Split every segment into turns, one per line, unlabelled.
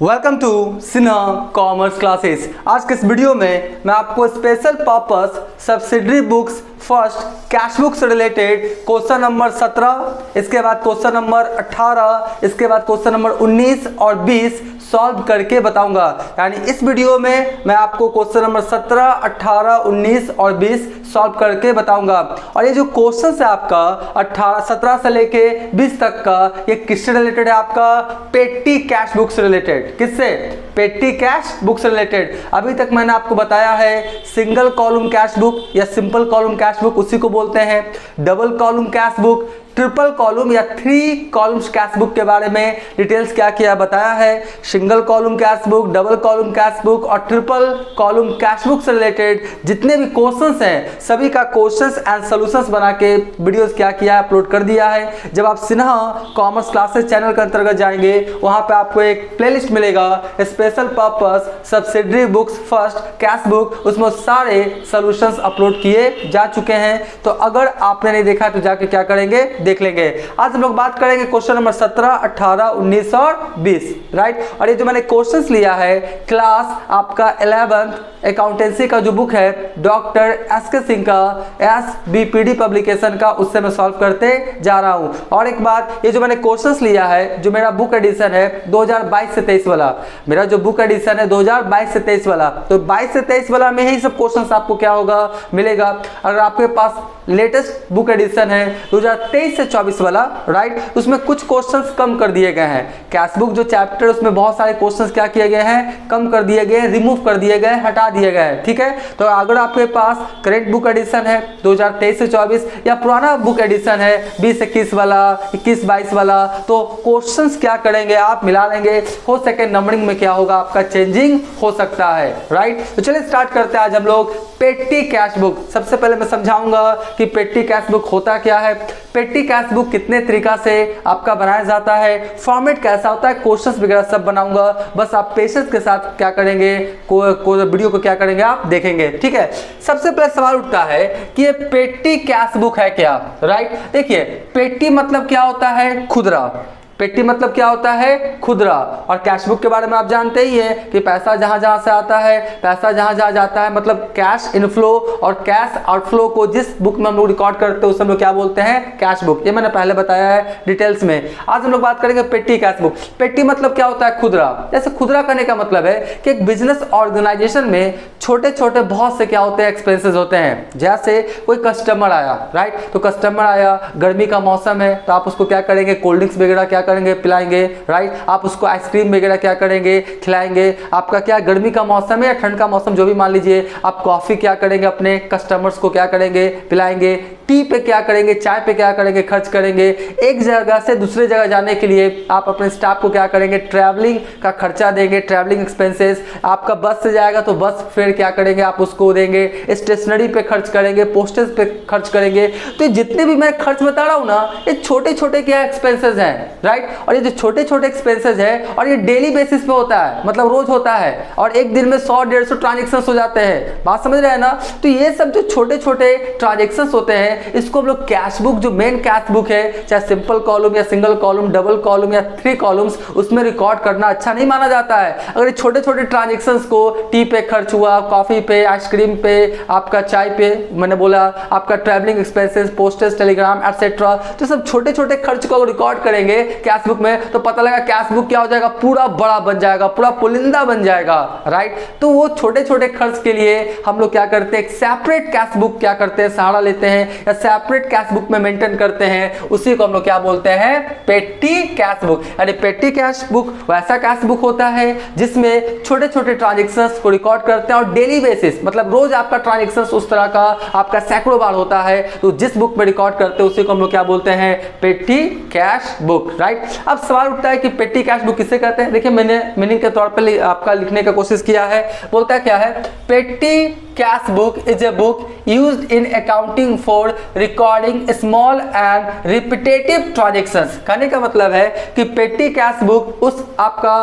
Welcome to Sinha commerce classes. आज के इस वीडियो में मैं आपको special purpose subsidiary books first cash book से रिलेटेड क्वेश्चन नंबर 17, इसके बाद क्वेश्चन नंबर 18, इसके बाद क्वेश्चन नंबर 19 और 20 सॉल्व करके बताऊंगा। यानी इस वीडियो में मैं आपको क्वेश्चन नंबर 17, 18, 19 और 20 सॉल्व करके बताऊंगा। और ये जो क्वेश्चन है आपका 17 से लेके 20 तक का, ये किससे रिलेटेड है? आपका पेटी कैश बुक से रिलेटेड। किससे? पेटी कैश बुक से रिलेटेड। अभी तक मैंने आपको बताया है सिंगल कॉलम कैश बुक या सिंपल कॉलम कैश बुक उसी को बोलते हैं, double column cash book, triple column या 3 कॉलम्स कैश बुक के बारे में डिटेल्स क्या किया बताया है। Single column cash book, double column cash book और ट्रिपल कॉलम कैश बुक से रिलेटेड जितने भी क्वेश्चंस हैं सभी का क्वेश्चंस एंड सॉल्यूशंस बना के वीडियोस क्या किया अपलोड कर दिया है। जब आप सिन्हा कॉमर्स क्लासेस चैनल के अंतर्गत जाएंगे वहां पे आपको एक प्लेलिस्ट मिलेगा special purpose subsidiary books first cash book, उसमें सारे सॉल्यूशंस अपलोड किए जा चुके हैं। तो अगर आपने नहीं देखा तो जाके क्या करेंगे देख लेंगे। आज हम लोग बात करेंगे क्वेश्चन नंबर 17, 18, 19 और 20, राइट। और ये जो मैंने क्वेश्चंस लिया है क्लास आपका 11th अकाउंटेंसी का जो बुक है डॉक्टर एस.के. सिंह का SBPD पब्लिकेशन का, उससे मैं सॉल्व करते जा रहा हूं। और एक बात, ये जो मैंने क्वेश्चंस लिया है जो मेरा बुक एडिशन है 2022 से 23 वाला, मेरा जो बुक एडिशन है 2022 से 23 वाला, तो 22 से 23 वाला में ही सब क्वेश्चंस आपको क्या होगा मिलेगा। अगर आपके पास लेटेस्ट बुक एडिशन है 2023 से 24 वाला, राइट, उसमें कुछ क्वेश्चंस कम कर दिए गए हैं। कैश बुक जो चैप्टर उसमें बहुत सारे क्वेश्चंस क्या किए गए हैं, कम कर दिए गए, रिमूव कर दिए गए, हटा दिए गए हैं, ठीक है। तो अगर आपके पास करेंट बुक एडिशन है 2023 से 24 या पुराना बुक एडिशन है 20-21 वाला, 21-22 वाला, तो क्वेश्चंस क्या करेंगे आप मिला लेंगे, हो सके नंबरिंग में क्या होगा आपका चेंजिंग हो सकता है, राइट। तो चलिए स्टार्ट करते हैं आज हम लोग पेटी कैश बुक। सबसे पहले मैं समझाऊंगा कि पेटी कैश बुक होता क्या है, पेटी कैश बुक कितने तरीका से आपका बनाया जाता है, फॉर्मेट कैसा होता है, क्वेश्चंस वगैरह सब बनाऊंगा। बस आप पेशेंस के साथ क्या करेंगे, वीडियो को क्या करेंगे आप देखेंगे, ठीक है। सबसे पहले सवाल उठता है कि ये पेटी कैश बुक है क्या, राइट। देखिए पेटी मतलब क्या होता है, खुदरा। पेटी मतलब क्या होता है, खुदरा। और कैश बुक के बारे में आप जानते ही हैं कि पैसा जहां जहां से आता है, पैसा जहां जहां जाता है, मतलब कैश इनफ्लो और कैश आउटफ्लो को जिस बुक में हम लोग रिकॉर्ड करते हैं उसे हम लोग क्या बोलते हैं, कैश बुक। ये मैंने पहले बताया है डिटेल्स में। आज हम लोग बात करेंगे पेटी कैश बुक। पेटी मतलब क्या होता है, खुदरा। जैसे खुदरा करने का मतलब है कि एक बिजनेस ऑर्गेनाइजेशन में छोटे छोटे बहुत से क्या होते हैं, एक्सपेंसेस होते हैं। जैसे कोई कस्टमर आया, राइट, तो कस्टमर आया, गर्मी का मौसम है तो आप उसको क्या करेंगे, कोल्ड ड्रिंक्स वगैरह क्या करेंगे, पिलाएंगे, राइट। आप उसको आइसक्रीम वगैरह क्या करेंगे, खिलाएंगे। आपका क्या गर्मी का मौसम है या ठंड का मौसम जो भी मान लीजिए, आप कॉफी क्या करेंगे, अपने कस्टमर्स को क्या करेंगे, पिलाएंगे। टी पे क्या करेंगे, चाय पे क्या करेंगे, खर्च करेंगे। एक जगह से दूसरे जगह जाने के लिए आप अपने स्टाफ को क्या करेंगे, ट्रैवलिंग का खर्चा देंगे, ट्रैवलिंग एक्सपेंसेस। आपका बस से जाएगा तो बस फेयर क्या करेंगे, आप उसको देंगे। स्टेशनरी पे खर्च करेंगे, पोस्टेज पे खर्च करेंगे। तो जितने भी मैं खर्च बता रहा हूं ना, ये छोटे छोटे क्या एक्सपेंसेस हैं, राइट। और ये जो छोटे छोटे एक्सपेंसेस है और ये डेली बेसिस पे होता है, मतलब रोज होता है, और एक दिन में 100-150 ट्रांजेक्शन हो जाते हैं। बात समझ रहे हैं ना। तो ये सब जो छोटे छोटे ट्रांजेक्शन होते हैं इसको हम लोग कैश बुक, जो मेन कैश बुक है, चाहे सिंपल कॉलम या सिंगल कॉलम, डबल कॉलम या 3 कॉलम्स, उसमें रिकॉर्ड करना अच्छा नहीं माना जाता है। अगर ये छोटे छोटे ट्रांजेक्शन को टी पे खर्च हुआ, कॉफी पे, आइसक्रीम पे, आपका चाय पे, मैंने बोला आपका travelling expenses, postage, Telegram etcetera, तो सब छोटे छोटे खर्च को रिकॉर्ड करेंगे कैश बुक में तो पता लगा कैश बुक क्या हो जाएगा, पूरा बड़ा बन जाएगा, पूरा पुलिंदा बन जाएगा, राइट। तो वो छोटे छोटे खर्च के लिए हम लोग क्या करते हैं, एक सेपरेट कैश बुक क्या करते हैं, सहारा लेते हैं या सेपरेट कैश बुक में मेंटेन करते हैं। उसी को हम लोग क्या बोलते हैं, पेटी कैश बुक। यानी पेटी कैश बुक वैसा कैश बुक होता है जिसमें छोटे छोटे ट्रांजेक्शंस को रिकॉर्ड करते हैं और डेली बेसिस, मतलब रोज आपका ट्रांजेक्शंस उस तरह का आपका सैकड़ों बार होता है, तो जिस बुक में रिकॉर्ड करते हैं उसी को हम लोग क्या बोलते हैं, पेटी कैश बुक, राइट। अब सवाल उठता है कि पेटी कैश बुक किसे कहते हैं। देखिए मैंने मीनिंग के तौर पे आपका लिखने का कोशिश किया है। बोलता है क्या है, पेटी cash book is a book used in accounting for recording small and repetitive transactions. कहने का मतलब है कि पेटी कैश बुक उस आपका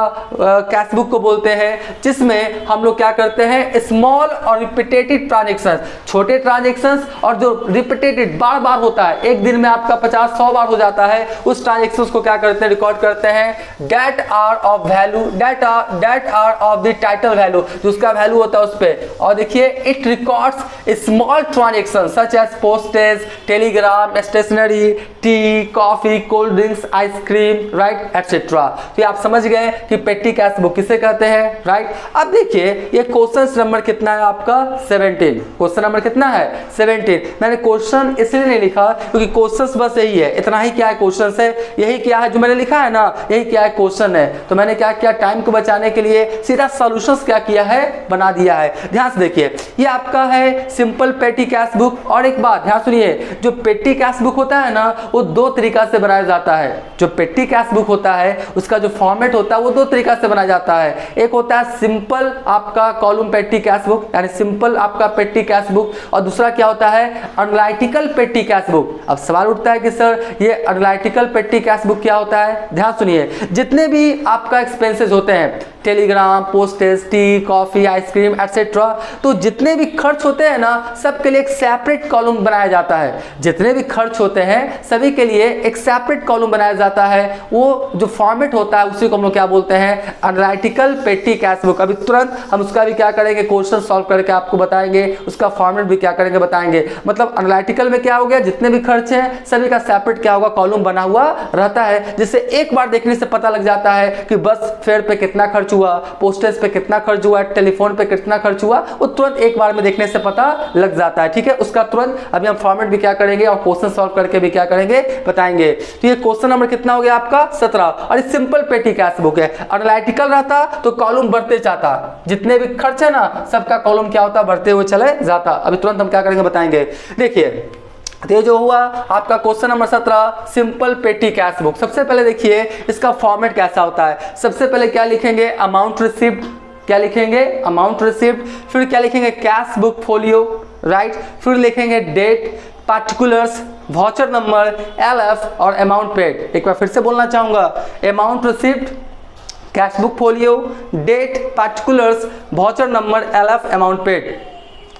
कैश बुक को बोलते हैं जिसमें हम लोग क्या करते हैं, स्मॉल और रिपीटेटिव ट्रांजेक्शंस, छोटे ट्रांजेक्शंस और जो रिपीटेटेड बार बार होता है, एक दिन में आपका 50-100 बार हो जाता है, उस ट्रांजेक्शंस को क्या करते हैं, रिकॉर्ड करते हैं। Date are of value, date are of the title value, जो उसका वैल्यू होता है उस पर। और देखिए it records small transaction such as postage, telegram, stationery, tea, coffee, cold drinks, ice cream, right etcetera. तो ये आप समझ गए कि पेटी कैश बुक किसे कहते हैं, राइट। अब देखिए ये क्वेश्चन नंबर कितना है आपका, 17। क्वेश्चन नंबर कितना है, 17। मैंने क्वेश्चन इसलिए नहीं लिखा क्योंकि क्वेश्चन बस यही है, इतना ही क्या है क्वेश्चन है, यही क्या है जो मैंने लिखा है ना, यही क्या है क्वेश्चन है। तो मैंने क्या किया, टाइम को बचाने के लिए सीधा सॉल्यूशंस क्या किया है, बना दिया है। ध्यान से देखिए ये आपका है सिंपल पेटी कैश बुक। और एक बात ध्यान सुनिए, जो पेटी कैश बुक होता है ना वो दो तरीका से बनाया जाता है। जो पेटी कैश बुक होता है उसका जो फॉर्मेट होता है वो दो तरीका से बनाया जाता है। एक होता है सिंपल आपका कॉलम पेटी कैश बुक, यानी सिंपल आपका पेटी कैश बुक, और दूसरा क्या होता है, एनालिटिकल पेटी कैश बुक। अब सवाल उठता है कि सर ये एनालिटिकल पेटी कैश बुक क्या होता है। ध्यान सुनिए, जितने भी आपका एक्सपेंसेस होते हैं, Telegram, postage, T, coffee, ice cream etcetera, तो जितने भी खर्च होते हैं ना सबके लिए एक सेपरेट कॉलम बनाया जाता है। जितने भी खर्च होते हैं सभी के लिए एक सेपरेट कॉलम बनाया जाता है। वो जो फॉर्मेट होता है उसी को हम लोग क्या बोलते हैं, एनालिटिकल पेटी कैश बुक। अभी तुरंत हम उसका भी क्या करेंगे, क्वेश्चन सॉल्व करके आपको बताएंगे, उसका फॉर्मेट भी क्या करेंगे बताएंगे। मतलब एनालिटिकल में क्या हो गया, जितने भी खर्च हैं सभी का सेपरेट क्या होगा, कॉलम बना हुआ रहता है, जिससे एक बार देखने से पता लग जाता है कि बस फेयर पे कितना खर्च हुआ, पोस्टेज पे कितना खर्च हुआ, टेलीफोन पे कितना खर्च हुआ, वो तुरंत एक बार में देखने से पता लग जाता है। ठीक है, उसका तुरंत अभी हम फॉर्मेट भी क्या करेंगे और क्वेश्चन सॉल्व करके भी क्या करेंगे बताएंगे। तो ये क्वेश्चन नंबर कितना हो गया आपका, 17। और ये सिंपल पेटी कैश बुक है। एनालिटिकल रहता तो कॉलम बढ़ते जाता, जितने भी खर्च है ना सबका कॉलम क्या होता, बढ़ते हुए चले जाता। अभी तुरंत हम क्या करेंगे बताएंगे। देखिए तो ये जो हुआ आपका क्वेश्चन नंबर 17 सिंपल पेटी कैश बुक। सबसे पहले देखिए इसका फॉर्मेट कैसा होता है। सबसे पहले क्या लिखेंगे, अमाउंट रिसीव्ड, क्या लिखेंगे, अमाउंट रिसीव्ड। फिर क्या लिखेंगे, कैश बुक फोलियो, राइट। फिर लिखेंगे date, particulars, voucher number, LF और अमाउंट पेड। एक बार फिर से बोलना चाहूंगा, amount received, cash book folio, date, particulars, voucher number, LF, amount paid.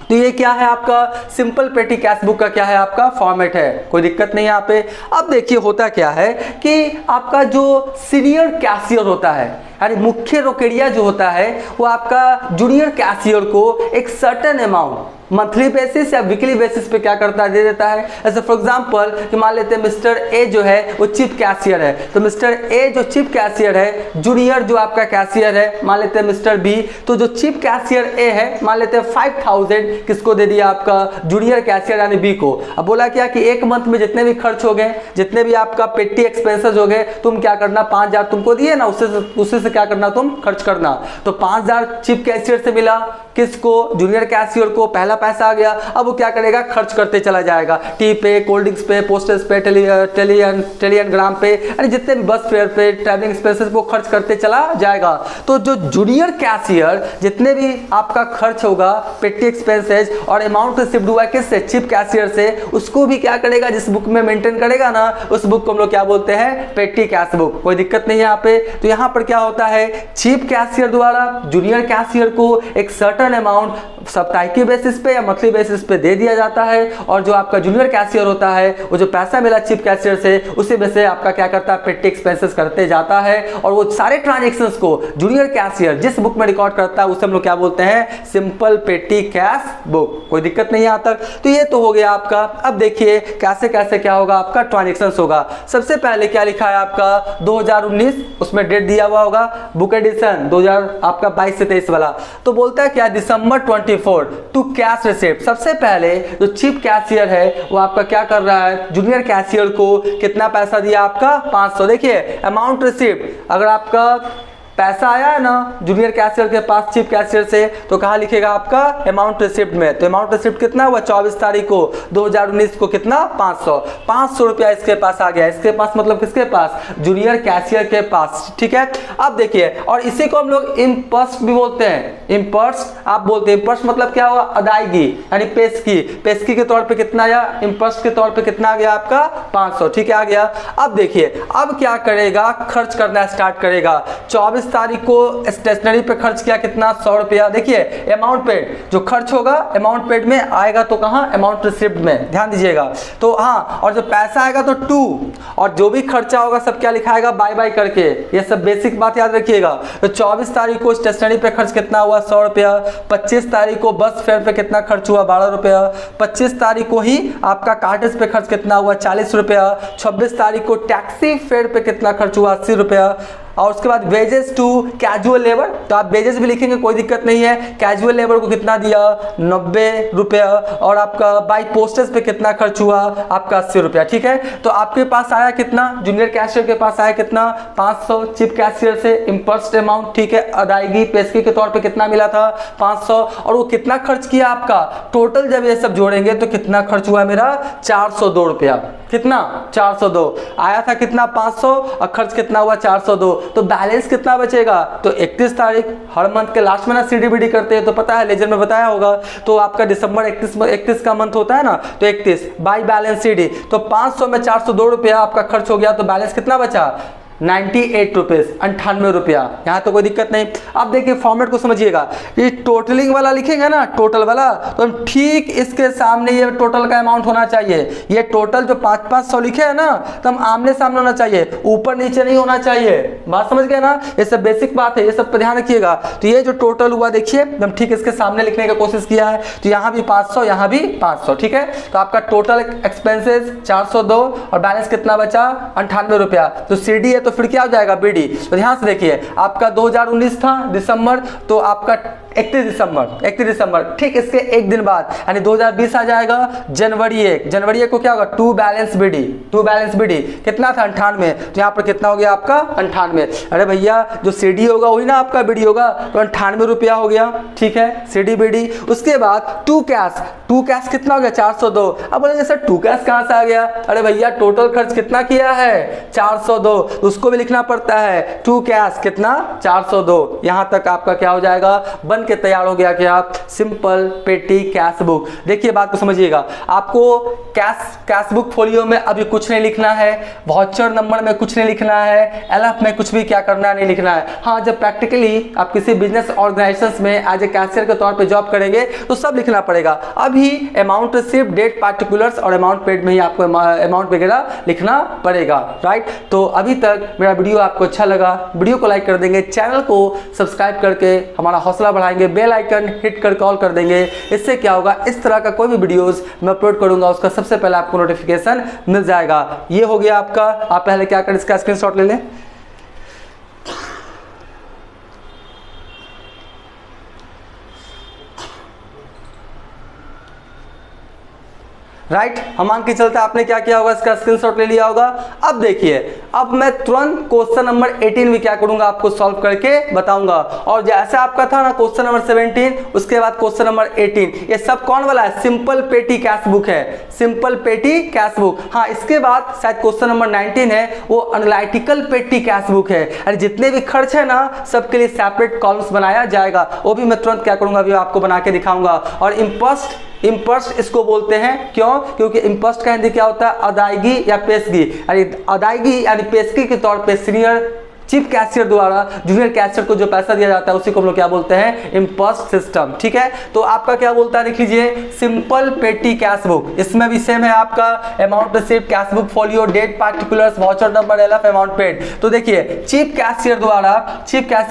तो ये क्या है आपका सिंपल पेटी कैश बुक का क्या है आपका फॉर्मेट है, कोई दिक्कत नहीं है यहाँ पे। अब देखिए होता क्या है कि आपका जो सीनियर कैशियर होता है, यानी मुख्य रोकेड़िया जो होता है, वो आपका जूनियर कैशियर को एक सर्टेन अमाउंट मंथली बेसिस या वीकली बेसिस पे क्या करता है, दे देता है। ऐसे फॉर एग्जांपल कि मान लेते हैं मिस्टर ए जो है वो चीफ कैशियर है, तो मिस्टर ए जो चीफ कैशियर है, जूनियर जो आपका कैशियर है मान लेते हैं मिस्टर बी, तो जो चीफ कैशियर ए है मान लेते हैं 5000 किसको दे दिया, आपका जूनियर कैशियर यानी बी को। अब बोला क्या कि एक मंथ में जितने भी खर्च हो गए, जितने भी आपका पेटी एक्सपेंसेस हो गए, तुम क्या करना, 5000 तुमको दिए ना, उससे से क्या करना, तुम खर्च करना। तो 5000 चीफ कैशियर से मिला, किसको, जूनियर कैशियर को, पहला पैसा आ गया। अब वो क्या करेगा, खर्च करते चला जाएगा, टी पे, कोल्ड ड्रिंक्स पे, पोस्टेज पे, टेलीग्राम पे, यानी जितने भी बस फेयर पे, ट्रैवलिंग एक्सपेंसेस वो खर्च करते चला जाएगा। तो जो जूनियर कैशियर जितने भी आपका खर्च होगा पेटी एक्सपेंसेस और अमाउंट रिसीव्ड हुआ किससे, चीफ कैशियर से, उसको भी क्या करेगा, जिस बुक में मेंटेन करेगा ना उस बुक को हम लोग क्या बोलते हैं, पेटी कैश बुक। कोई दिक्कत नहीं है यहाँ पे। तो यहाँ पर क्या होता है, चीफ कैशियर द्वारा जूनियर कैशियर को एक सर्टेन अमाउंट साप्ताहिक बेसिस पे या मंथली बेसिस पे दे दिया जाता है, और जो आपका जूनियर कैशियर होता है वो जो पैसा मिला चीफ कैशियर से उसी में से आपका क्या करता है, पेटी एक्सपेंसेस करते जाता है। और वो सारे ट्रांजेक्शंस को जूनियर कैशियर जिस बुक में रिकॉर्ड करता है उसे हम लोग क्या बोलते हैं, सिंपल पेटी कैश बुक। कोई दिक्कत नहीं यहाँ तक। तो ये तो हो गया आपका। अब देखिए कैसे कैसे क्या होगा आपका ट्रांजेक्शंस होगा। सबसे पहले क्या लिखा है आपका 2019, उसमें डेट दिया हुआ होगा, बुक एडिशन 2000 आपका 22 से 23 वाला। तो बोलता है क्या, December 24 टू कैश रिसिप्ट। सबसे पहले जो चीफ कैशियर है वो आपका क्या कर रहा है, जूनियर कैशियर को कितना पैसा दिया आपका, 500। देखिए अमाउंट रिसिप्ट, अगर आपका पैसा आया है ना जूनियर कैशियर के पास चीफ कैशियर से, तो कहाँ लिखेगा आपका अमाउंट रिसिप्ट में। तो अमाउंट रिसिप्ट कितना हुआ 24 तारीख को 2019 को कितना 500 रुपया इसके पास आ गया। इसके पास मतलब किसके पास, जूनियर कैशियर के पास, ठीक है। अब देखिए, और इसी को हम लोग इम्पर्स्ट भी बोलते हैं। इम्पर्स्ट आप बोलते हैं, इम्पर्स्ट मतलब क्या हुआ, अदायगी यानी पेशगी। पेशगी के तौर पे कितना आया, इम्पर्स्ट के तौर पे कितना आ गया आपका 500, ठीक है, आ गया। अब देखिए अब क्या करेगा, खर्च करना स्टार्ट करेगा। 24 तारीख को स्टेशनरी पे खर्च किया कितना 100 रुपया। देखिए अमाउंट पेड जो खर्च होगा अमाउंट पेड में आएगा, तो कहाँ अमाउंट रिसिप्ट में, ध्यान दीजिएगा। तो हाँ, और जो पैसा आएगा तो 2, और जो भी खर्चा होगा सब क्या लिखाएगा बाय बाय करके, ये सब बेसिक बात याद रखिएगा। तो 24 तारीख को स्टेशनरी पे खर्च कितना हुआ 100 रुपया। 25 तारीख को बस फेयर पे कितना खर्च हुआ 12 रुपया। 25 तारीख को ही आपका कार्टेज पे खर्च कितना हुआ 40 रुपया। 26 तारीख को टैक्सी फेयर पे कितना खर्च हुआ 80 रुपया। और उसके बाद वेजेस टू कैजुअल लेबर, तो आप वेजेस भी लिखेंगे कोई दिक्कत नहीं है। कैजुअल लेबर को कितना दिया 90 रुपया। और आपका बाई पोस्टेज पे कितना खर्च हुआ आपका 80 रुपया, ठीक है। तो आपके पास आया कितना, जूनियर कैशियर के पास आया कितना 500 चीफ कैशियर से इम्पर्स्ट अमाउंट, ठीक है। अदायगी पेशगी के तौर पे कितना मिला था 500, और वो कितना खर्च किया आपका टोटल जब ये सब जोड़ेंगे तो कितना खर्च हुआ मेरा 402 रुपया। कितना 402 आया था, कितना 500 और खर्च कितना हुआ 402। तो बैलेंस कितना बचेगा, तो 31 तारीख हर मंथ के लास्ट में ना सीडीबीडी करते हैं, तो पता है लेजर में बताया होगा। तो आपका दिसंबर 31 का मंथ होता है ना, तो 31 बाई बैलेंस सीडी, तो 500 में 402 रुपया आपका खर्च हो गया। तो बैलेंस कितना बचा 98 रुपीज 98 रुपया। यहाँ तो कोई दिक्कत नहीं। अब देखिए फॉर्मेट को समझिएगा, ये टोटलिंग वाला लिखेंगे ना टोटल वाला, तो हम ठीक इसके सामने ये टोटल का अमाउंट होना चाहिए। ये टोटल जो 500 लिखे है ना, तो हम आमने सामने होना चाहिए, ऊपर नीचे नहीं होना चाहिए। बात समझ गए ना, ये सब बेसिक बात है, ये सब पे ध्यान रखिएगा। तो ये जो टोटल हुआ देखिए हम ठीक इसके सामने लिखने की कोशिश किया है, तो यहाँ भी 500 यहाँ भी 500, ठीक है। तो आपका टोटल एक्सपेंसेस 402 और बैलेंस कितना बचा 98 रुपया। तो सीडी है तो फिर क्या हो जाएगा बीडी। तो ध्यान से देखिए आपका 2019 था दिसंबर, तो आपका 31 दिसंबर ठीक इसके एक दिन बाद यानी 2020 आ जाएगा जनवरी 1 को क्या होगा 2 बैलेंस बीडी कितना था 98, तो यहाँ पर कितना हो गया आपका 98। अरे भैया जो सीडी होगा वही ना आपका बीडी होगा, तो 98 रुपया हो गया, ठीक है सीडी बीडी। उसके बाद टू कैश कितना हो गया 402। अब बोलेंगे सर टू कैश कहाँ से आ गया, अरे भैया टोटल खर्च कितना किया है 402, उसको भी लिखना पड़ता है। टू कैश कितना 402, यहाँ तक आपका क्या हो जाएगा बन के तैयार हो गया क्या सिंपल पेटी कैश बुक। देखिए बात को समझिएगा, आपको कैश बुक फोलियो में अभी कुछ नहीं लिखना है, वाउचर नंबर में कुछ नहीं लिखना है, एलएफ में कुछ भी क्या करना नहीं लिखना है। हाँ जब प्रैक्टिकली आप किसी बिजनेस ऑर्गेनाइजेशन में एज ए कैशियर के तौर पे जॉब करेंगे तो सब लिखना पड़ेगा। अभी अमाउंट रिसीव्ड डेट पार्टिकुलर्स और अमाउंट पेड में ही आपको अमाउंट वगैरह लिखना पड़ेगा, राइट। तो अभी तक मेरा वीडियो आपको अच्छा लगा, वीडियो को लाइक कर देंगे, चैनल को सब्सक्राइब करके हमारा हौसला बढ़ाएंगे, बेल आइकन हिट कर कॉल कर देंगे। इससे क्या होगा इस तरह का कोई भी वीडियोस मैं अपलोड करूंगा उसका सबसे पहले आपको नोटिफिकेशन मिल जाएगा। ये हो गया आपका, आप पहले क्या करें इसका स्क्रीनशॉट ले लें। राइट हम मान के चलते आपने क्या किया होगा इसका स्क्रीनशॉट ले लिया होगा। अब देखिए अब मैं तुरंत क्वेश्चन नंबर 18 में क्या करूंगा आपको सॉल्व करके बताऊंगा। और जैसे आपका था ना क्वेश्चन नंबर 17 उसके बाद क्वेश्चन नंबर 18, ये सब कौन वाला है सिंपल पेटी कैश बुक है, सिंपल पेटी कैश बुक। हाँ इसके बाद शायद क्वेश्चन नंबर 19 है वो एनालिटिकल पेटी कैश बुक है, अरे जितने भी खर्च है ना सबके लिए सेपरेट कॉलम्स बनाया जाएगा, वो भी मैं तुरंत क्या करूंगा अभी आपको बना के दिखाऊंगा। और इम्पर्स्ट इसको बोलते हैं क्यों, क्योंकि इम्पर्स्ट का हिंदी क्या होता है अदायगी या पेशगी, यानी अदायगी यानी पेशगी के तौर पे सीनियर चीफ कैशियर द्वारा जूनियर कैशियर को जो पैसा दिया जाता है उसी को हम लोग क्या बोलते हैं इम्पर्स्ट सिस्टम, ठीक है। तो आपका क्या बोलता है देख लीजिए सिंपल पेटी कैश बुक, इसमें भी सेम है आपका amount received cash book folio date particulars voucher number LF amount paid. तो देखिए चीफ कैशियर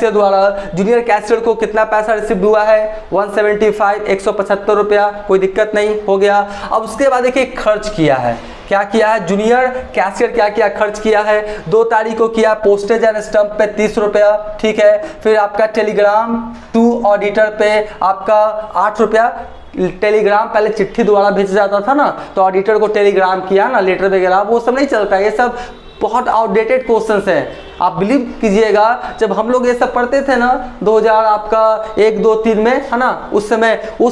द्वारा जूनियर कैशियर को कितना पैसा रिसीव हुआ है 175 रुपया, कोई दिक्कत नहीं हो गया। अब उसके बाद देखिए खर्च किया है, क्या किया है जूनियर कैशियर क्या किया खर्च किया है 2 तारीख को किया पोस्टेज एंड स्टम्प पे 30 रुपया, ठीक है। फिर आपका टेलीग्राम टू ऑडिटर पे आपका 8 रुपया, टेलीग्राम पहले चिट्ठी द्वारा भेजा जाता था ना, तो ऑडिटर को टेलीग्राम किया ना लेटर वगैरह वो सब नहीं चलता, ये सब बहुत आउटडेटेड क्वेश्चंस हैं। आप बिलीव कीजिएगा जब हम लोग ये सब पढ़ते थे ना 2000 आपका 1 2 3 में, है ना, उस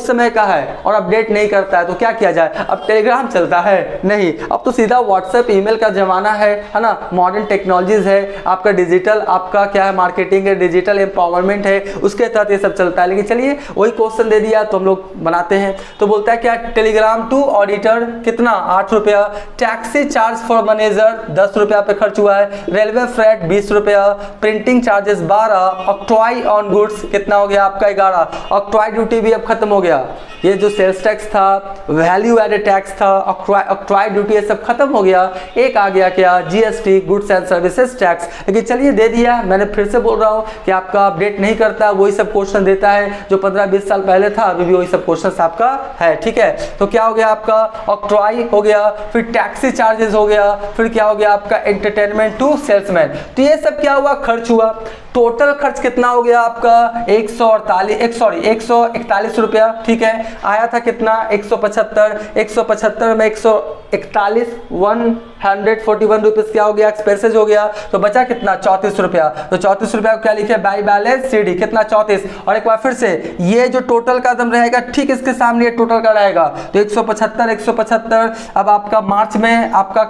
समय का है और अपडेट नहीं करता है तो क्या किया जाए, अब टेलीग्राम चलता है नहीं, अब तो सीधा व्हाट्सएप ईमेल का जमाना है ना, मॉडर्न टेक्नोलॉजीज है, आपका डिजिटल आपका क्या है, मार्केटिंग है, डिजिटल एम्पावरमेंट है, उसके तहत ये सब चलता है। लेकिन चलिए वही क्वेश्चन दे दिया तो हम लोग बनाते हैं। तो बोलता है क्या, टेलीग्राम टू ऑडिटर कितना 8 रुपया, टैक्सी चार्ज फॉर मैनेजर 10 रुपया पे खर्च हुआ है, रेलवे फ्रेट 20 रुपया, printing charges 12, octroi on goods कितना हो गया आपका 11, ऑक्ट्रॉय ड्यूटी भी अब खत्म हो गया, ये जो सेल्स टैक्स था, वैल्यू एडेड टैक्स था, ऑक्ट्रॉय ड्यूटी ये सब खत्म हो गया, एक आ गया क्या, GST goods and services tax. लेकिन चलिए दे दिया, मैंने फिर से बोल रहा हूँ कि आपका अपडेट नहीं करता, वही सब क्वेश्चन देता है जो 15-20 साल पहले था, अभी भी वही सब क्वेश्चन आपका है, ठीक है। तो क्या हो गया आपका, ऑक्ट्रॉय हो गया, फिर टैक्सी चार्जेस हो गया, फिर क्या हो गया आपका, एंटरटेनमेंट टू सेल्समैन। तो ये सब क्या हुआ, खर्च हुआ। टोटल खर्च कितना हो गया आपका 141 रुपया, ठीक है। आया था कितना 175 में 141 141 रुपीज क्या हो गया, एक्सपेंसेस हो गया, तो बचा कितना 34 रुपया। तो 34 रुपया को क्या लिखे, बाई बैलेंस सीडी कितना 34। और एक बार फिर से ये जो टोटल का दम रहेगा ठीक इसके सामने ये टोटल का रहेगा, तो 175 अब आपका मार्च में आपका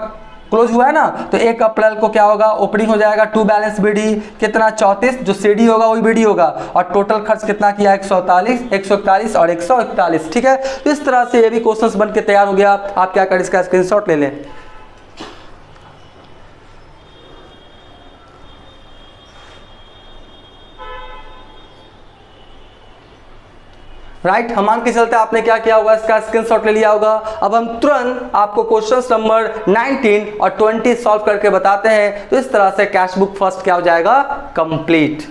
क्लोज हुआ है ना, तो 1 अप्रैल को क्या होगा, ओपनिंग हो जाएगा, टू बैलेंस बीडी कितना 34, जो सीडी होगा वही बीडी होगा, और टोटल खर्च कितना किया 141 और 141, ठीक है। तो इस तरह से ये भी क्वेश्चंस बन के तैयार हो गया। आप क्या करें, इसका स्क्रीनशॉट ले लें। राइट, हम मान के चलते आपने क्या किया होगा, इसका स्क्रीनशॉट ले लिया होगा। अब हम तुरंत आपको क्वेश्चन नंबर 19 और 20 सॉल्व करके बताते हैं। तो इस तरह से कैश बुक फर्स्ट क्या हो जाएगा, कंप्लीट।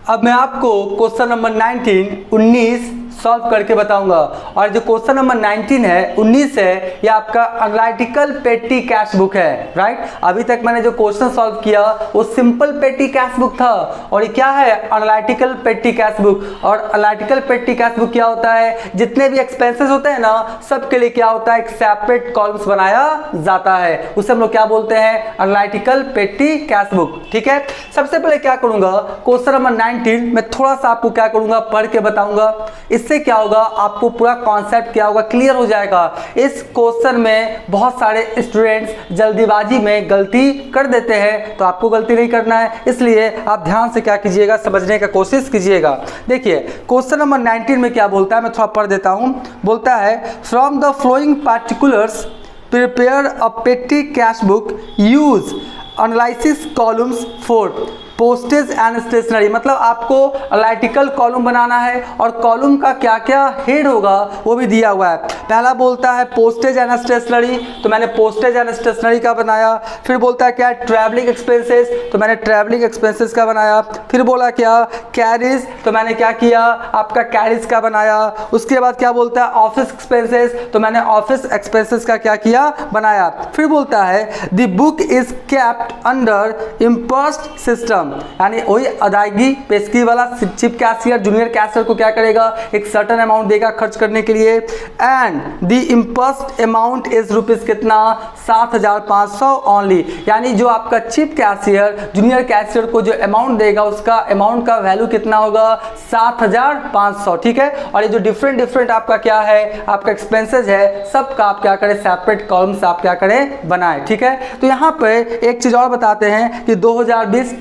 अब मैं आपको क्वेश्चन नंबर 19 सॉल्व करके बताऊंगा। और जो क्वेश्चन नंबर 19 है 19 है, ये आपका एनालिटिकल पेटी कैश बुक है। राइट, अभी तक मैंने जो क्वेश्चन सॉल्व किया वो सिंपल पेटी कैश बुक था, और ये क्या है, एनालिटिकल पेटी कैश बुक। और एनालिटिकल पेटी कैश बुक क्या होता है, जितने भी एक्सपेंसेस होते हैं ना, सबके लिए क्या होता है, एक सेपरेट कॉलम्स बनाया जाता है, उसे हम लोग क्या बोलते हैं, एनालिटिकल पेटी कैश बुक, ठीक है। सबसे पहले क्या करूंगा, क्वेश्चन नंबर 19 मैं थोड़ा सा आपको क्या करूंगा, पढ़ के बताऊंगा। इससे क्या होगा, आपको पूरा कॉन्सेप्ट क्या होगा, क्लियर हो जाएगा। इस क्वेश्चन में बहुत सारे स्टूडेंट्स जल्दीबाजी में गलती कर देते हैं, तो आपको गलती नहीं करना है, इसलिए आप ध्यान से क्या कीजिएगा, समझने का कोशिश कीजिएगा। देखिए क्वेश्चन नंबर 19 में क्या बोलता है, मैं थोड़ा पढ़ देता हूं। बोलता है, from the following particulars prepare a petty cash book, use analysis columns for postage and stationery. मतलब आपको एनालिटिकल कॉलम बनाना है, और कॉलम का क्या क्या हेड होगा वो भी दिया हुआ है। पहला बोलता है पोस्टेज एंड स्टेशनरी, तो मैंने पोस्टेज एंड स्टेशनरी का बनाया। फिर बोलता है क्या, ट्रैवलिंग एक्सपेंसेस, तो मैंने ट्रैवलिंग एक्सपेंसेस का बनाया। फिर बोला क्या, कैरिज, तो मैंने क्या किया, आपका कैरिज का बनाया। उसके बाद क्या बोलता है, ऑफिस एक्सपेंसेस, तो मैंने ऑफिस एक्सपेंसेस का क्या किया, बनाया। फिर बोलता है the book is kept under imposed system, यानी वही अदायगी पेशगी वाला चीफ कैशियर जूनियर कैशियर को क्या करेगा, एक सर्टेन अमाउंट देगा खर्च करने के लिए। And the imposed amount is rupees कितना, 7,500 ओनली, यानी जो आपका चीफ कैशियर जूनियर कैशियर को जो अमाउंट देगा, उसका अमाउंट का वैल्यू कितना होगा, 7,500, ठीक है। और ये जो डिफरेंट आपका क्या है, आपका एक्सपेंसेस है, सबका आप क्या करें, सेपरेट कॉलम्स आप क्या करें, बनाए, ठीक है। तो यहाँ पे एक चीज और बताते हैं कि 2020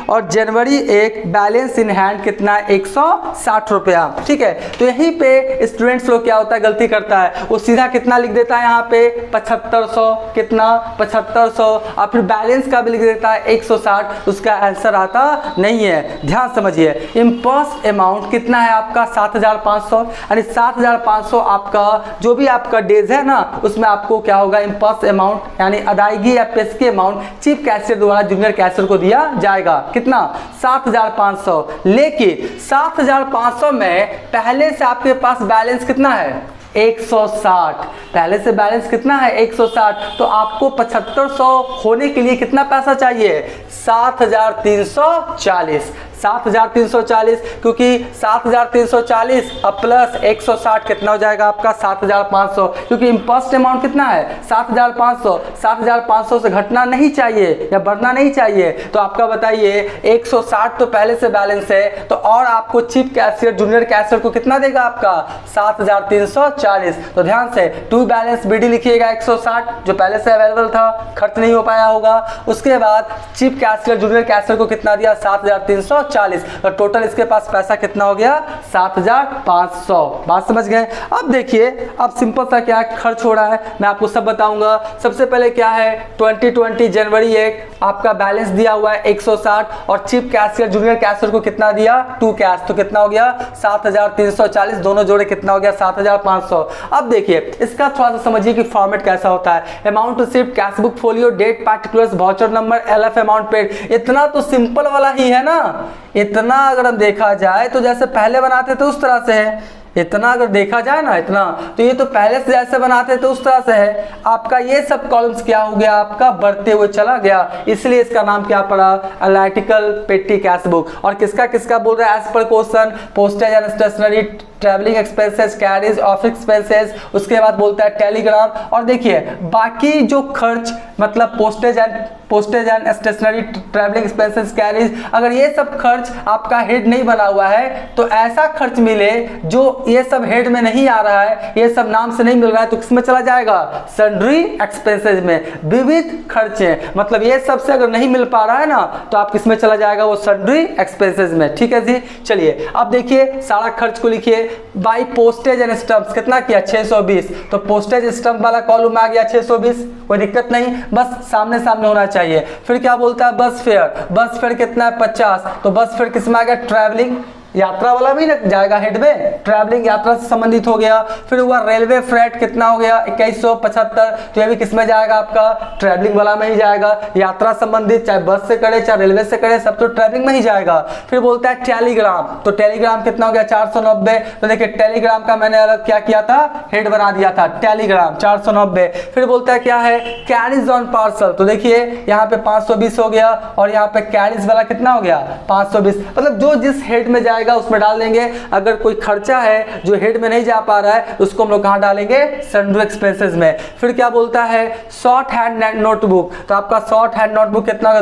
और जनवरी 1 बैलेंस इन हैंड कितना, 160 रुपया, ठीक है। तो यहीं पे स्टूडेंट्स लोग क्या होता है, गलती करता है, वो सीधा कितना लिख देता है यहाँ पे 7500, कितना 7500, और फिर बैलेंस का भी लिख देता है 160, उसका आंसर आता नहीं है। ध्यान समझिए, इम्पोस्ट अमाउंट कितना है आपका 7,500, यानी 7,500 आपका जो भी आपका डेज है ना, उसमें आपको क्या होगा, इम्पोस्ट अमाउंट यानी अदायगी या पेशगी अमाउंट चीफ कैशियर द्वारा जूनियर कैशियर को दिया जाएगा, कितना 7,500। लेकिन 7,500 में पहले से आपके पास बैलेंस कितना है, 160, पहले से बैलेंस कितना है 160, तो आपको 7500 होने के लिए कितना पैसा चाहिए, 7,340। 7340, क्योंकि 7340 अब प्लस 160 कितना हो जाएगा आपका 7500, क्योंकि इम्पोस्ट अमाउंट कितना है 7500, 7500 से घटना नहीं चाहिए या बढ़ना नहीं चाहिए। तो आपका बताइए 160 तो पहले से बैलेंस है, तो और आपको चीफ कैशियर जूनियर कैशियर को कितना देगा आपका 7340। तो ध्यान से टू बैलेंस बीडी लिखिएगा 160 जो पहले से अवेलेबल था, खर्च नहीं हो पाया होगा। उसके बाद चीफ कैशियर जूनियर कैशियर को कितना दिया 7340, तो टोटल इसके पास पैसा कितना हो गया 7500। बात समझ गए। अब देखिए अब सिंपल सा क्या खर्च हो रहा है मैं आपको सब बताऊंगा। सबसे पहले क्या है 2020 जनवरी 1 आपका बैलेंस दिया हुआ है 160 और चीफ कैशियर जूनियर कैशियर को कितना दिया 2 कैश, तो कितना हो गया 7340, दोनों जोड़े कितना हो गया 7500। अब देखिए इसका थोड़ा सा समझिए कि फॉर्मेट कैसा होता है। Amount received, cash book folio, date particulars, voucher number, LF amount paid. इतना तो सिंपल वाला ही है ना, इतना अगर हम देखा जाए तो जैसे पहले बनाते थे उस तरह से है। इतना अगर देखा जाए ना इतना, तो ये तो पहले से जैसे बनाते थे उस तरह से है। आपका ये सब कॉलम्स क्या हो गया आपका बढ़ते हुए चला गया, इसलिए इसका नाम क्या पड़ा एनालिटिकल पेटी कैश बुक। और किसका किसका बोल रहा है एज पर question, postage and stationery, travelling expenses, carriage, office expenses, उसके बाद बोलता है टेलीग्राम। और देखिए बाकी जो खर्च मतलब postage and stationery, travelling expenses, carriage, अगर ये सब खर्च आपका हेड नहीं बना हुआ है तो ऐसा खर्च मिले जो ये सब हेड में नहीं आ रहा है, ये सब नाम से नहीं मिल रहा है, तो किसमें चला जाएगा सन्ड्री एक्सपेंसेस में। विविध खर्चे मतलब ये सब से अगर नहीं मिल पा रहा है ना तो आप किसमें चला जाएगा वो सन्ड्री एक्सपेंसेस में। ठीक है जी। चलिए अब देखिए सारा खर्च को लिखिए। बाई पोस्टेज एंड स्टम्प्स कितना किया 620, तो पोस्टेज स्टम्प वाला कॉलम आ गया 620, कोई दिक्कत नहीं, बस सामने सामने होना चाहिए। फिर क्या बोलता है बस फेयर कितना है 50, तो बस फेयर किसमें आ गया ट्रैवलिंग यात्रा वाला भी जाएगा हेड में, ट्रैवलिंग यात्रा से संबंधित हो गया। फिर हुआ रेलवे फ्रेट कितना हो गया 2175, तो ये भी किसमें जाएगा आपका ट्रैवलिंग वाला में ही जाएगा। यात्रा संबंधित चाहे बस से करे चाहे रेलवे से करे सब तो ट्रैवलिंग में ही जाएगा। फिर बोलता है टेलीग्राम, तो टेलीग्राम कितना हो गया 490, तो देखिए टेलीग्राम का मैंने अलग क्या किया था हेड बना दिया था टेलीग्राम 490। फिर बोलता है क्या है कैरिज ऑन पार्सल, तो देखिए यहाँ पे 520 हो गया और यहाँ पे कैरिज वाला कितना हो गया 520, मतलब जो जिस हेड में जाएगा उसमें डाल देंगे। अगर कोई खर्चा है जो हेड में नहीं जा पा रहा है उसको हम लोग कहां डालेंगे सन्ड्री एक्सपेंसेस में। फिर क्या बोलता है शॉर्ट हैंड नोटबुक, तो आपका शॉर्ट हैंड नोटबुक कितना होगा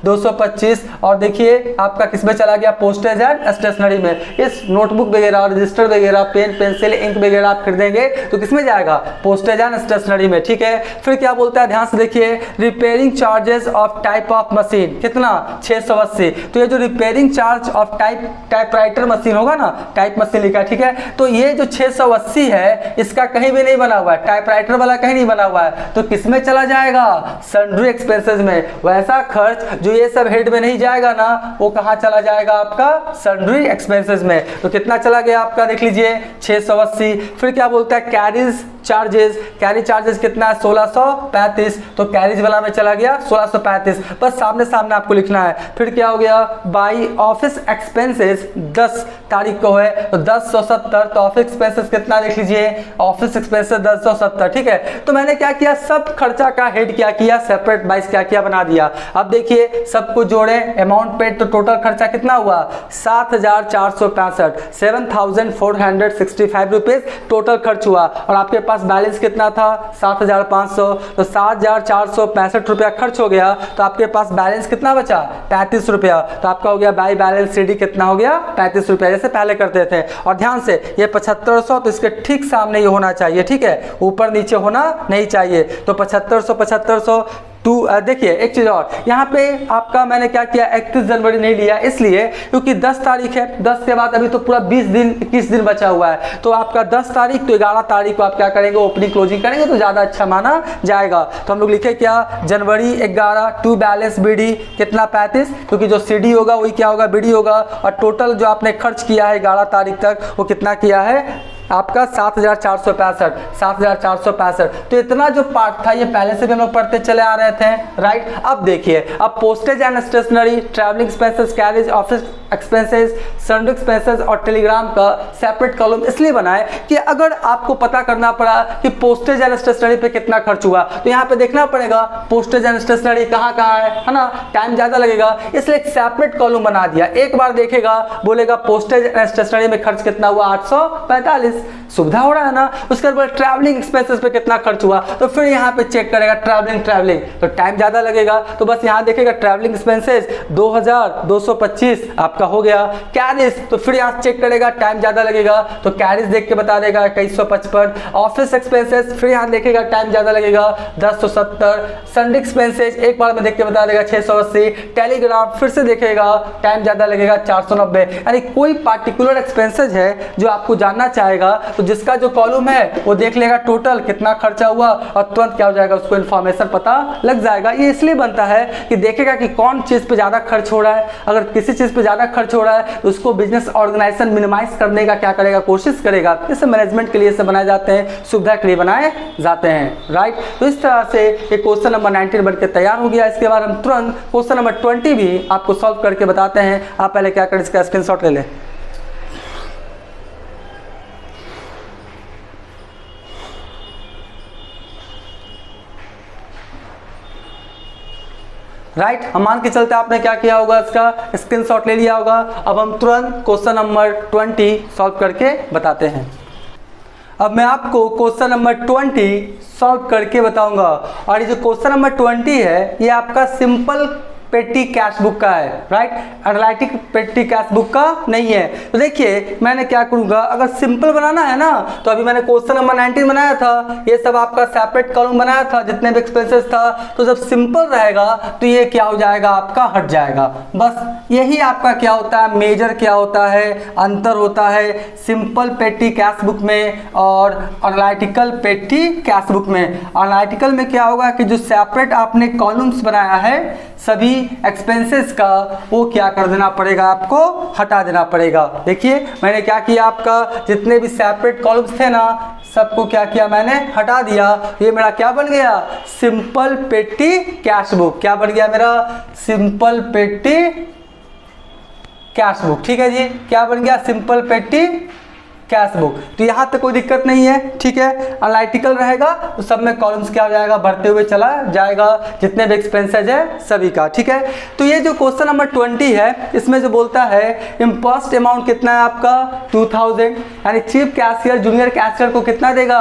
225 और देखिए आपका किसमें चला गया पोस्टेज एंड स्टेशनरी में। इस नोटबुक वगैरह रजिस्टर वगैरह पेन पेंसिल इंक वगैरह आप खरीदेंगे तो किसमें जाएगा पोस्टेज एंड स्टेशनरी में। ठीक है। फिर क्या बोलता है ध्यान से देखिए repairing charges of type of machine कितना 680, तो ये जो repairing charge of typewriter machine होगा ना, टाइप मशीन लिखा है। ठीक है। तो ये जो 680 है इसका कहीं भी नहीं बना हुआ है, टाइपराइटर वाला कहीं नहीं बना हुआ है, तो किसमें चला जाएगा सन्ड्री एक्सपेंसेस में। वैसा खर्च जो ये सब हेड में नहीं जाएगा ना वो कहां चला जाएगा आपका सन्ड्री एक्सपेंसेस में। तो कितना चला गया आपका देख लीजिए 680। फिर क्या बोलता है कैरिज चार्जेस कितना है 1635, तो कैरिज वाला में चला गया 1635, बस सामने सामने आपको लिखना है। फिर क्या हो गया बाई ऑफिस एक्सपेंसेस 10 तारीख को है तो 1070, तो ऑफिस एक्सपेंसेस कितना देख लीजिए ऑफिस एक्सपेंसेस 1070। ठीक है। तो मैंने क्या किया सब खर्चा का हेड क्या किया सेपरेट बाइस क्या किया बना दिया। अब देखिए सब कुछ जोड़े अमाउंट पेड, तो टोटल खर्चा कितना हुआ 7465, 7465 रुपीज टोटल खर्च हुआ। और आपके पास बैलेंस कितना था 7500, तो 7465 रुपया खर्च हो गया, तो आपके पास बैलेंस कितना बचा 35 रुपया, तो आपका हो गया बाई बैलेंस सीडी कितना हो गया 35 रुपया जैसे पहले करते थे। और ध्यान से ये 7500 तो इसके ठीक सामने ये होना चाहिए। ठीक है। ऊपर नीचे होना नहीं चाहिए, तो 7500 देखिए एक चीज और यहाँ पे आपका मैंने क्या किया 31 जनवरी नहीं लिया इसलिए क्योंकि 10 तारीख है, 10 के बाद अभी तो पूरा 21 दिन बचा हुआ है, तो आपका 10 तारीख तो 11 तारीख को आप क्या करेंगे ओपनिंग क्लोजिंग करेंगे तो ज्यादा अच्छा माना जाएगा। तो हम लोग लिखे क्या जनवरी 11 टू बैलेंस बीडी कितना 35, क्योंकि जो सीडी होगा वही क्या होगा बीडी होगा। और टोटल जो आपने खर्च किया है 11 तारीख तक वो कितना किया है आपका 7,465। तो इतना जो पार्ट था ये पहले से भी हम लोग पढ़ते चले आ रहे थे, राइट। अब देखिए, अब postage and stationery, travelling expenses, carriage, office expenses, sundry expenses और टेलीग्राम का सेपरेट कॉलम इसलिए बनाए कि अगर आपको पता करना पड़ा कि पोस्टेज एंड स्टेशनरी पे कितना खर्च हुआ तो यहाँ पे देखना पड़ेगा पोस्टेज एंड स्टेशनरी कहाँ कहाँ है ना, टाइम ज़्यादा लगेगा, इसलिए एक सेपरेट कॉलम बना दिया। एक बार देखेगा, बोलेगा पोस्टेज एंड स्टेशनरी में खर्च कितना हुआ, 845, सुविधा हो रहा है ना। उसके बाद ट्रैवलिंग एक्सपेंसेस पे कितना खर्च हुआ तो फिर यहाँ पे चेक करेगा ट्रैवलिंग तो टाइम ज़्यादा लगेगा, तो बस यहाँ देखेगा ट्रैवलिंग एक्सपेंसेस 2225 आपका हो गया। कैरिज तो फिर यहाँ चेक करेगा, टाइम ज़्यादा लगेगा तो कैरिज देख के बता देगा 2155। ऑफिस एक्सपेंसेस फिर यहाँ देखेगा, टाइम ज़्यादा लगेगा 1070। संडे एक्सपेंसेस एक बार में देख के बता देगा 680। टेलीग्राम फिर से देखेगा, टाइम ज़्यादा लगेगा 490। यानी कोई पार्टिकुलर एक्सपेंसेस है जो आपको जानना चाहेगा तो जिसका जो कॉलम है वो देख लेगा टोटल कितना खर्चा हुआ और तुरंत क्या हो जाएगा, उसको इन्फॉर्मेशन पता लग जाएगा। ये इसलिए बनता है कि देखेगा कि कौन चीज़ पे ज़्यादा खर्च हो रहा है। अगर किसी चीज़ पे ज़्यादा खर्च हो रहा है तो उसको बिजनेस ऑर्गेनाइजेशन मिनिमाइज करने का क्या करेगा, कोशिश करेगा। इसे मैनेजमेंट के लिए से बनाए जाते हैं, सुविधा के लिए बनाए जाते हैं, राइट। तो इस तरह से ये क्वेश्चन नंबर 19 बन के तैयार हो गया। इसके बाद हम तुरंत क्वेश्चन नंबर 20 भी आपको सॉल्व करके बताते हैं। आप पहले क्या करें, इसका स्क्रीनशॉट ले लें। राइट, हम मान के चलते आपने क्या किया होगा, इसका स्क्रीनशॉट ले लिया होगा। अब हम तुरंत क्वेश्चन नंबर 20 सॉल्व करके बताते हैं। अब मैं आपको क्वेश्चन नंबर 20 सॉल्व करके बताऊंगा और ये जो क्वेश्चन नंबर 20 है ये आपका सिंपल पेटी कैश बुक का है, राइट। एनालिटिक पेटी कैश बुक का नहीं है। तो देखिए मैं क्या करूंगा, अगर सिंपल बनाना है ना तो अभी मैंने क्वेश्चन नंबर 19 बनाया था, ये सब आपका सेपरेट कॉलम बनाया था जितने भी एक्सपेंसेस था। तो जब सिंपल रहेगा तो ये क्या हो जाएगा, आपका हट जाएगा। बस यही आपका क्या होता है, मेजर क्या होता है, अंतर होता है सिंपल पेटी कैश बुक में और एनालिटिकल पेटी कैश बुक में। एनालिटिकल में क्या होगा कि जो सेपरेट आपने कॉलम्स बनाया है सभी एक्सपेंसेस का, वो क्या कर देना पड़ेगा, आपको हटा देना पड़ेगा। देखिए मैंने क्या किया, आपका जितने भी सेपरेट कॉलम्स थे ना सबको क्या किया, मैंने हटा दिया। ये मेरा क्या बन गया, सिंपल पेटी कैश बुक। क्या बन गया मेरा, सिंपल पेटी कैश बुक। ठीक है जी, क्या बन गया, सिंपल पेटी कैश बुक। तो यहाँ तक कोई दिक्कत नहीं है, ठीक है। एनालिटिकल रहेगा तो सब में कॉलम्स क्या हो जाएगा, बढ़ते हुए चला जाएगा जितने भी एक्सपेंसेज है सभी का, ठीक है। तो ये जो क्वेश्चन नंबर 20 है इसमें जो बोलता है इम्पोस्ट अमाउंट कितना है आपका 2000, यानी चीफ कैशियर जूनियर कैशियर को कितना देगा,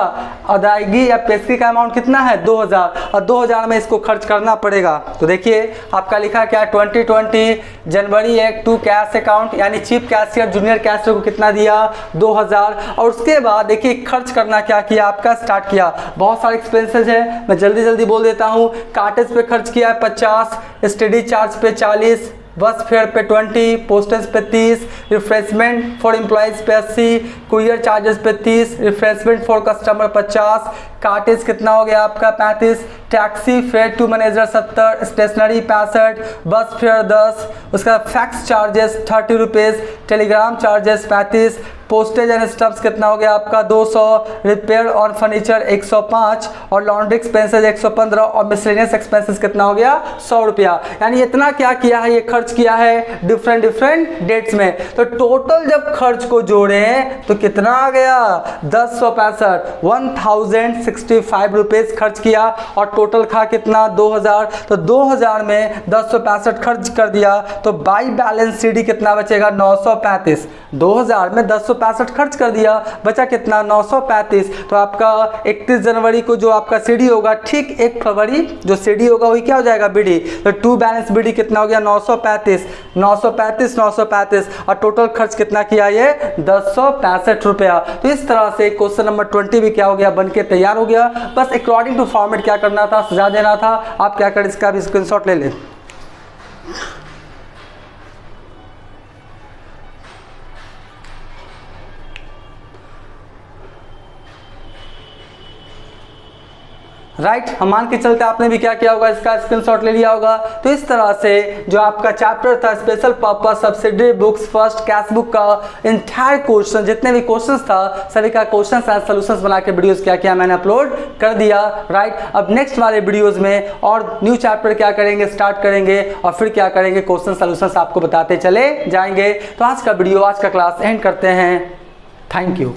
अदायगी या पेशगी का अमाउंट कितना है 2000 और 2000 में इसको खर्च करना पड़ेगा। तो देखिए आपका लिखा क्या है 2020 जनवरी 1 टू कैश अकाउंट, यानी चीफ कैशियर जूनियर कैशियर को कितना दिया 2000। और उसके बाद देखिए खर्च करना क्या किया, आपका स्टार्ट किया। बहुत सारे एक्सपेंसेस है, मैं जल्दी जल्दी बोल देता हूँ। कार्टेज पे खर्च किया है 50, स्टडी चार्ज पे 40, बस फेयर पे 20, पोस्टेज पे 30, रिफ्रेशमेंट फॉर एम्प्लॉयज़ पे 80, कुरियर चार्जेस पे 30, रिफ्रेशमेंट फॉर कस्टमर 50, कार्टेज कितना हो गया आपका 35, taxi fare to manager 70, stationery 65, bus fare 10, उसका fax charges 30 rupees, telegram charges 35, postage and stamps कितना हो गया आपका 200, रिपेयर और फर्नीचर 105 और लॉन्ड्री एक्सपेंसेस 115 और मिसलेनियस एक्सपेंसेस कितना हो गया 100 रुपया। यानी इतना क्या किया है, ये खर्च किया है डिफरेंट डेट्स में। तो टोटल जब खर्च को जोड़े तो कितना आ गया 1065 रुपीज़ खर्च किया और टोटल खा कितना 2000। तो 2000 में 1065 खर्च कर दिया तो बाई बैलेंस सीडी कितना बचेगा 935। 2000 में 1065 खर्च कर दिया, बचा कितना 935। तो आपका 31 जनवरी को जो आपका सीडी होगा, ठीक 1 फरवरी जो सीडी होगा वही क्या हो जाएगा बीडी। तो टू बैलेंस बीडी कितना हो गया 935 और टोटल खर्च कितना किया ये 1065 रुपया। तो इस तरह से क्वेश्चन नंबर 20 भी क्या हो गया, बन के तैयार हो गया। बस अकॉर्डिंग टू फॉर्मेट क्या करना था, सजा देना था। आप क्या करें, इसका भी स्क्रीनशॉट ले लें। राइट। हम मान के चलते आपने भी क्या किया होगा, इसका स्क्रीनशॉट ले लिया होगा। तो इस तरह से जो आपका चैप्टर था special purpose subsidiary books first cash book का इंटायर क्वेश्चन, जितने भी क्वेश्चंस था सभी का क्वेश्चंस एंड सॉल्यूशंस बना के वीडियोस क्या किया मैंने अपलोड कर दिया, राइट। अब नेक्स्ट वाले वीडियोस में और न्यू चैप्टर क्या करेंगे, स्टार्ट करेंगे और फिर क्या करेंगे, क्वेश्चन सॉल्यूशंस आपको बताते चले जाएंगे। तो आज का वीडियो, आज का क्लास एंड करते हैं। Thank you.